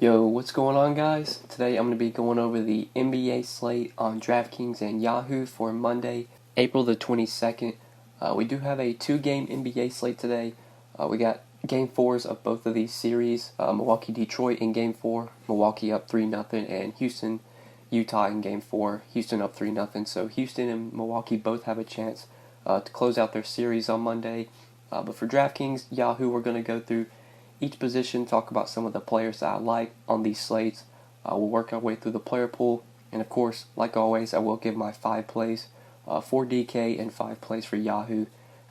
Yo, what's going on, guys? Today I'm going to be going over the NBA slate on DraftKings and Yahoo for Monday, April the 22nd. We do have a two-game NBA slate today. We got Game 4s of both of these series. Milwaukee-Detroit in Game 4, Milwaukee up 3-0, and Houston-Utah in Game 4, Houston up 3-0. So Houston and Milwaukee both have a chance to close out their series on Monday. But for DraftKings, Yahoo, we're going to go through each position, talk about some of the players that I like on these slates. We'll work our way through the player pool, and of course, like always, I will give my 5 plays for DK and 5 plays for Yahoo.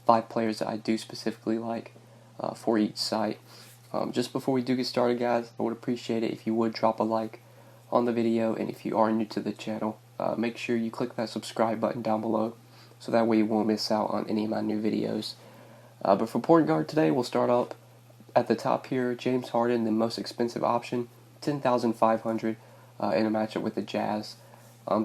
5 players that I do specifically like for each site. Just before we do get started, guys, I would appreciate it if you would drop a like on the video, and if you are new to the channel, make sure you click that subscribe button down below, so that way you won't miss out on any of my new videos. But for point guard today, we'll start up at the top here. James Harden, the most expensive option, $10,500 in a matchup with the Jazz.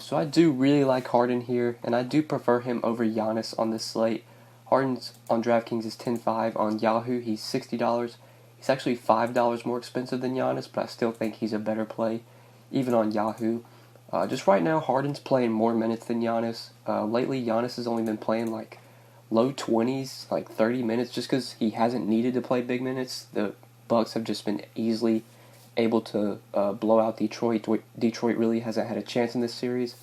So I do really like Harden here, and I do prefer him over Giannis on this slate. Harden's on DraftKings is $10,500. On Yahoo, he's $60. He's actually $5 more expensive than Giannis, but I still think he's a better play, even on Yahoo. Just right now, Harden's playing more minutes than Giannis. Lately, Giannis has only been playing like low 20s, like 30 minutes, just because he hasn't needed to play big minutes. The Bucks have just been easily able to blow out Detroit. Detroit really hasn't had a chance in this series,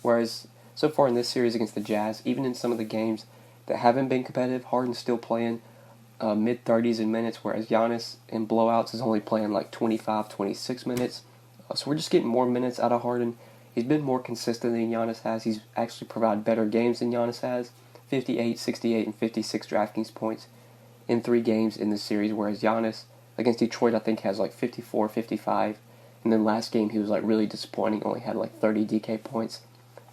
whereas so far in this series against the Jazz, even in some of the games that haven't been competitive, Harden's still playing mid-30s in minutes, whereas Giannis in blowouts is only playing like 25, 26 minutes. So we're just getting more minutes out of Harden. He's been more consistent than Giannis has. He's actually provided better games than Giannis has. 58, 68, and 56 DraftKings points in 3 games in this series, whereas Giannis against Detroit I think has like 54, 55, and then last game he was like really disappointing, only had like 30 DK points.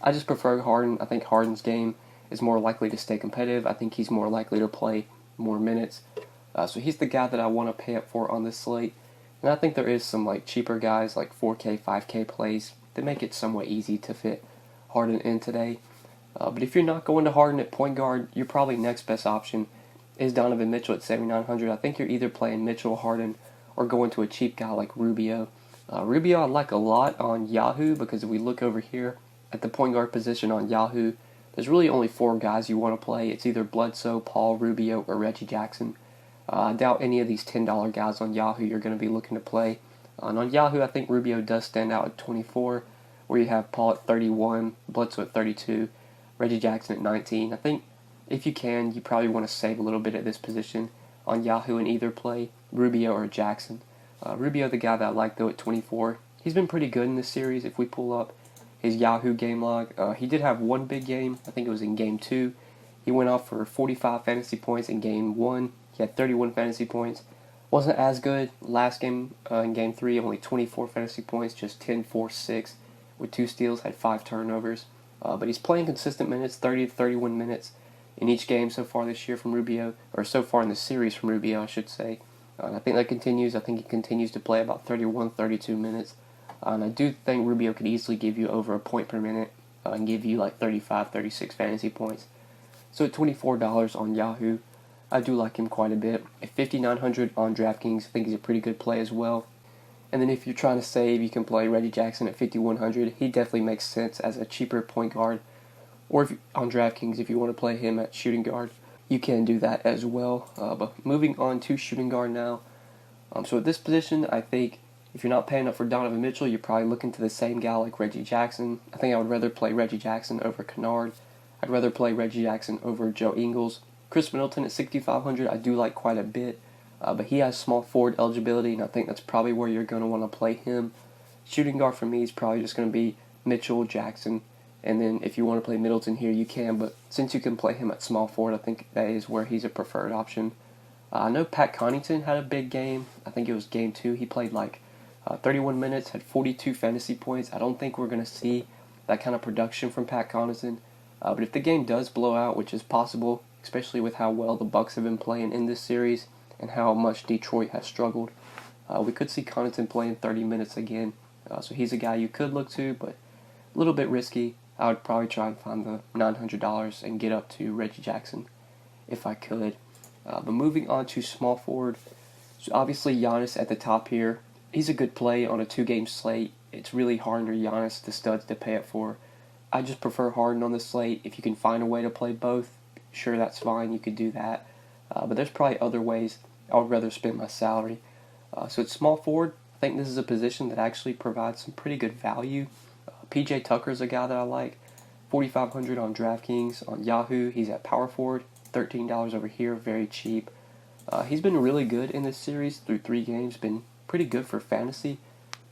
I just prefer Harden. I think Harden's game is more likely to stay competitive. I think he's more likely to play more minutes. So he's the guy that I want to pay up for on this slate. And I think there is some like cheaper guys like 4K, 5K plays that make it somewhat easy to fit Harden in today. But if you're not going to Harden at point guard, your probably next best option is Donovan Mitchell at $7,900. I think you're either playing Mitchell, Harden, or going to a cheap guy like Rubio. Rubio I like a lot on Yahoo, because if we look over here at the point guard position on Yahoo, there's really only 4 guys you want to play. It's either Bledsoe, Paul, Rubio, or Reggie Jackson. I doubt any of these $10 guys on Yahoo you're going to be looking to play. And on Yahoo, I think Rubio does stand out at 24, where you have Paul at 31, Bledsoe at 32, Reggie Jackson at 19. I think if you can, you probably want to save a little bit at this position on Yahoo and either play Rubio or Jackson. Rubio, the guy that I like though at 24. He's been pretty good in this series. If we pull up his Yahoo game log, he did have one big game. I think it was in Game 2. He went off for 45 fantasy points in Game 1. He had 31 fantasy points. Wasn't as good last game in Game 3. Only 24 fantasy points, just 10, 4, 6 with 2 steals, had 5 turnovers. But he's playing consistent minutes, 30 to 31 minutes in each game so far this year from Rubio, or so far in the series from Rubio, I should say. And I think that continues. I think he continues to play about 31, 32 minutes. And I do think Rubio could easily give you over a point per minute and give you like 35, 36 fantasy points. So at $24 on Yahoo, I do like him quite a bit. At $5,900 on DraftKings, I think he's a pretty good play as well. And then if you're trying to save, you can play Reggie Jackson at $5,100. He definitely makes sense as a cheaper point guard. Or if on DraftKings, if you want to play him at shooting guard, you can do that as well. But moving on to shooting guard now. So at this position, I think if you're not paying up for Donovan Mitchell, you're probably looking to the same guy like Reggie Jackson. I think I would rather play Reggie Jackson over Kennard. I'd rather play Reggie Jackson over Joe Ingles. Chris Middleton at $6,500, I do like quite a bit. But he has small forward eligibility, and I think that's probably where you're going to want to play him. Shooting guard for me is probably just going to be Mitchell, Jackson, and then if you want to play Middleton here, you can. But since you can play him at small forward, I think that is where he's a preferred option. I know Pat Connaughton had a big game. I think it was Game 2. He played like 31 minutes, had 42 fantasy points. I don't think we're going to see that kind of production from Pat Connaughton. But if the game does blow out, which is possible, especially with how well the Bucks have been playing in this series, and how much Detroit has struggled, we could see Connaughton playing 30 minutes again. So he's a guy you could look to, but a little bit risky. I would probably try and find the $900 and get up to Reggie Jackson if I could. But moving on to small forward, so obviously Giannis at the top here. he's a good play on a 2-game slate. It's really Harden or Giannis, the studs to pay up for. I just prefer Harden on the slate. If you can find a way to play both, sure, that's fine. You could do that. But there's probably other ways I would rather spend my salary. So it's small forward. I think this is a position that actually provides some pretty good value. PJ Tucker's a guy that I like. 4,500 on DraftKings. On Yahoo, he's at power forward. $13 over here, very cheap. He's been really good in this series through 3 games. Been pretty good for fantasy.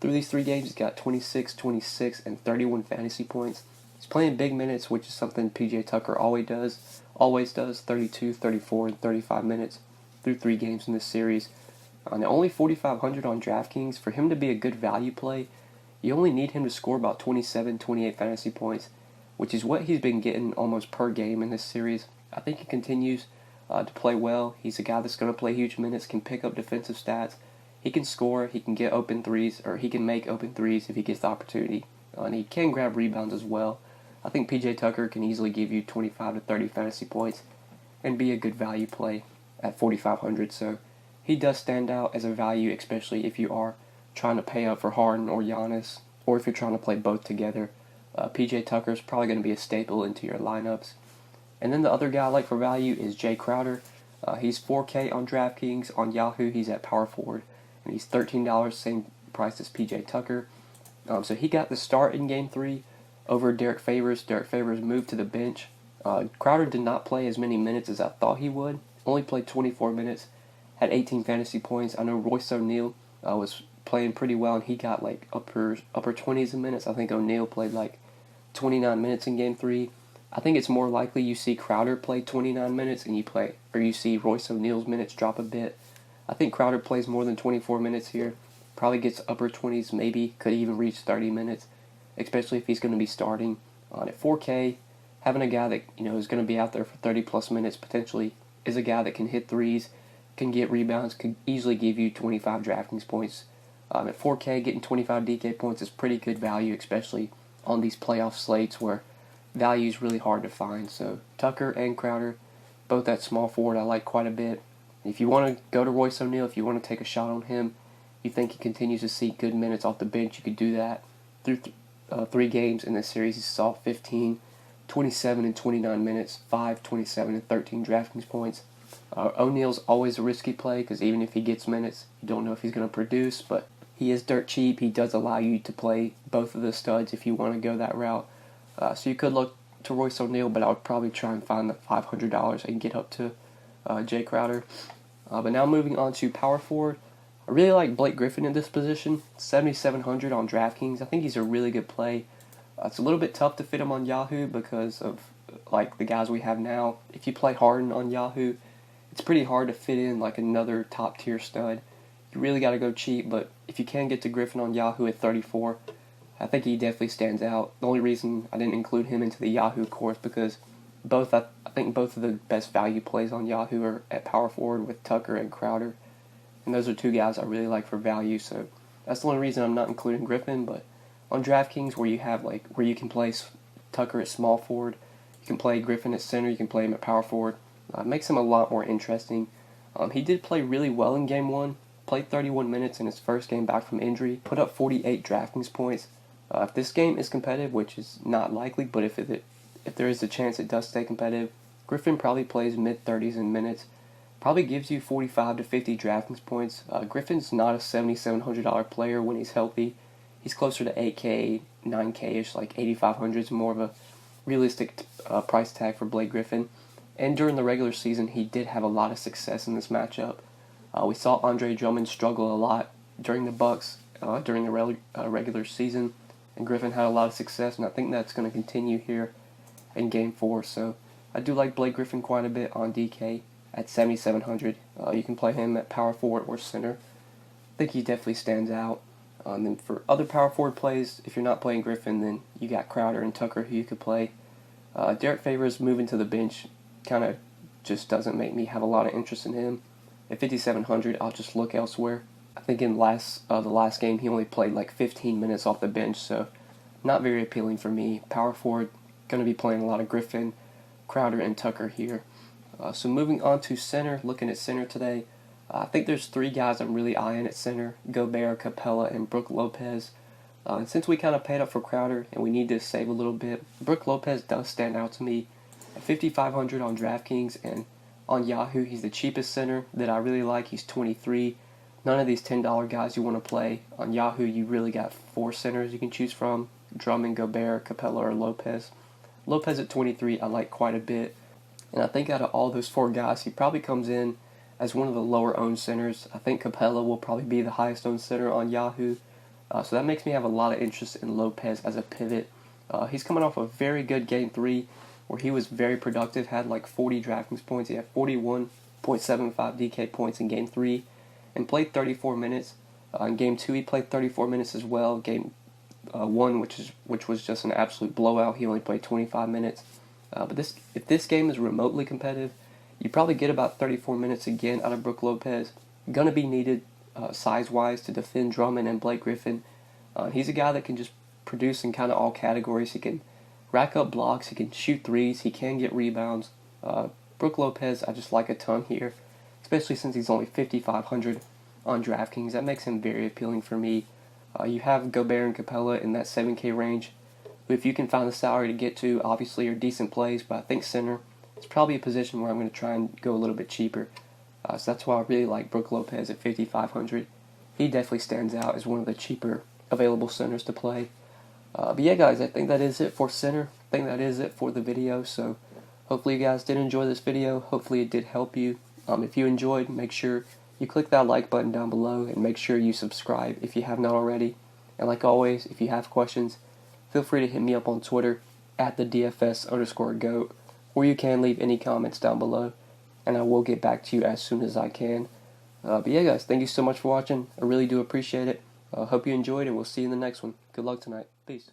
Through these 3 games, he's got 26, 26, and 31 fantasy points. He's playing big minutes, which is something PJ Tucker always does. 32, 34, and 35 minutes through 3 games in this series. Now only 4,500 on DraftKings. For him to be a good value play, you only need him to score about 27, 28 fantasy points, which is what he's been getting almost per game in this series. I think he continues to play well. He's a guy that's going to play huge minutes, can pick up defensive stats. He can score, he can get open threes, or he can make open threes if he gets the opportunity. And he can grab rebounds as well. I think PJ Tucker can easily give you 25 to 30 fantasy points and be a good value play at 4,500. So he does stand out as a value, especially if you are trying to pay up for Harden or Giannis, or if you're trying to play both together. PJ Tucker is probably going to be a staple into your lineups. And then the other guy I like for value is Jay Crowder. He's 4K on DraftKings. On Yahoo, he's at power forward, and he's $13, same price as PJ Tucker. So he got the start in Game 3 over Derek Favors. Derek Favors moved to the bench. Crowder did not play as many minutes as I thought he would. Only played 24 minutes, had 18 fantasy points. I know Royce O'Neal was playing pretty well, and he got like upper 20s in minutes. I think O'Neal played like 29 minutes in Game 3. I think it's more likely you see Crowder play 29 minutes and you see Royce O'Neal's minutes drop a bit. I think Crowder plays more than 24 minutes here. Probably gets upper 20s, maybe could even reach 30 minutes, especially if he's going to be starting on at 4K. Having a guy that is going to be out there for 30 plus minutes potentially is a guy that can hit threes, can get rebounds, could easily give you 25 DraftKings points. At 4K, getting 25 DK points is pretty good value, especially on these playoff slates where value is really hard to find. So Tucker and Crowder, both at small forward, I like quite a bit. If you want to go to Royce O'Neal, if you want to take a shot on him, you think he continues to see good minutes off the bench, you could do that. Through 3 games in this series, he saw 15, 27, and 29 minutes, 5, 27, and 13 DraftKings points. O'Neal's always a risky play because even if he gets minutes, you don't know if he's going to produce, but he is dirt cheap. He does allow you to play both of the studs if you want to go that route. So you could look to Royce O'Neal, but I would probably try and find the $500 and get up to Jay Crowder. But now moving on to power forward, I really like Blake Griffin in this position. 7,700 on DraftKings. I think he's a really good play. It's a little bit tough to fit him on Yahoo because of like the guys we have now. If you play Harden on Yahoo, it's pretty hard to fit in like another top tier stud. You really got to go cheap, but if you can get to Griffin on Yahoo at 34, I think he definitely stands out. The only reason I didn't include him into the Yahoo course because I think both of the best value plays on Yahoo are at power forward with Tucker and Crowder. And those are 2 guys I really like for value, so that's the only reason I'm not including Griffin. But on DraftKings, where you can play Tucker at small forward, you can play Griffin at center, you can play him at power forward. It makes him a lot more interesting. He did play really well in Game 1, played 31 minutes in his first game back from injury, put up 48 DraftKings points. If this game is competitive, which is not likely, but if there is a chance it does stay competitive, Griffin probably plays mid-30s in minutes. Probably gives you 45 to 50 DraftKings points. Griffin's not a $7,700 player when he's healthy. He's closer to 8K, 9K-ish, like 8,500 is more of a realistic price tag for Blake Griffin. And during the regular season, he did have a lot of success in this matchup. We saw Andre Drummond struggle a lot during the Bucks during the regular season, and Griffin had a lot of success, and I think that's going to continue here in Game 4. So I do like Blake Griffin quite a bit on DK at 7,700. You can play him at power forward or center. I think he definitely stands out. Then for other power forward plays, if you're not playing Griffin, then you got Crowder and Tucker who you could play. Derek Favors moving to the bench kind of just doesn't make me have a lot of interest in him. At 5,700, I'll just look elsewhere. I think in the last game he only played like 15 minutes off the bench, so not very appealing for me. Power forward, going to be playing a lot of Griffin, Crowder, and Tucker here. So moving on to center, looking at center today, I think there's three guys I'm really eyeing at center: Gobert, Capella, and Brook Lopez. And since we kind of paid up for Crowder and we need to save a little bit, Brook Lopez does stand out to me. At 5,500 on DraftKings and on Yahoo, he's the cheapest center that I really like. He's 23. None of these $10 guys you want to play. On Yahoo, you really got four centers you can choose from: Drummond, Gobert, Capella, or Lopez. Lopez at 23 I like quite a bit. And I think out of all those four guys, he probably comes in as one of the lower owned centers. I think Capella will probably be the highest owned center on Yahoo. So that makes me have a lot of interest in Lopez as a pivot. He's coming off a very good Game 3 where he was very productive, had like 40 DraftKings points. He had 41.75 DK points in Game 3 and played 34 minutes. In Game 2 he played 34 minutes as well. Game 1, which was just an absolute blowout, he only played 25 minutes. But if this game is remotely competitive, you probably get about 34 minutes again out of Brook Lopez. Gonna be needed size-wise to defend Drummond and Blake Griffin. He's a guy that can just produce in kind of all categories. He can rack up blocks, he can shoot threes, he can get rebounds. Brook Lopez I just like a ton here, especially since he's only 5,500 on DraftKings. That makes him very appealing for me. You have Gobert and Capella in that 7K range. But if you can find the salary to get to, obviously are decent plays, but I think center is probably a position where I'm going to try and go a little bit cheaper. So that's why I really like Brook Lopez at 5,500. He definitely stands out as one of the cheaper available centers to play. But yeah, guys, I think that is it for center. I think that is it for the video. So hopefully you guys did enjoy this video. Hopefully it did help you. If you enjoyed, make sure you click that like button down below and make sure you subscribe if you have not already. And like always, if you have questions, feel free to hit me up on Twitter at the DFS_GOAT, or you can leave any comments down below, and I will get back to you as soon as I can. But yeah, guys, thank you so much for watching. I really do appreciate it. Hope you enjoyed, and we'll see you in the next one. Good luck tonight. Peace.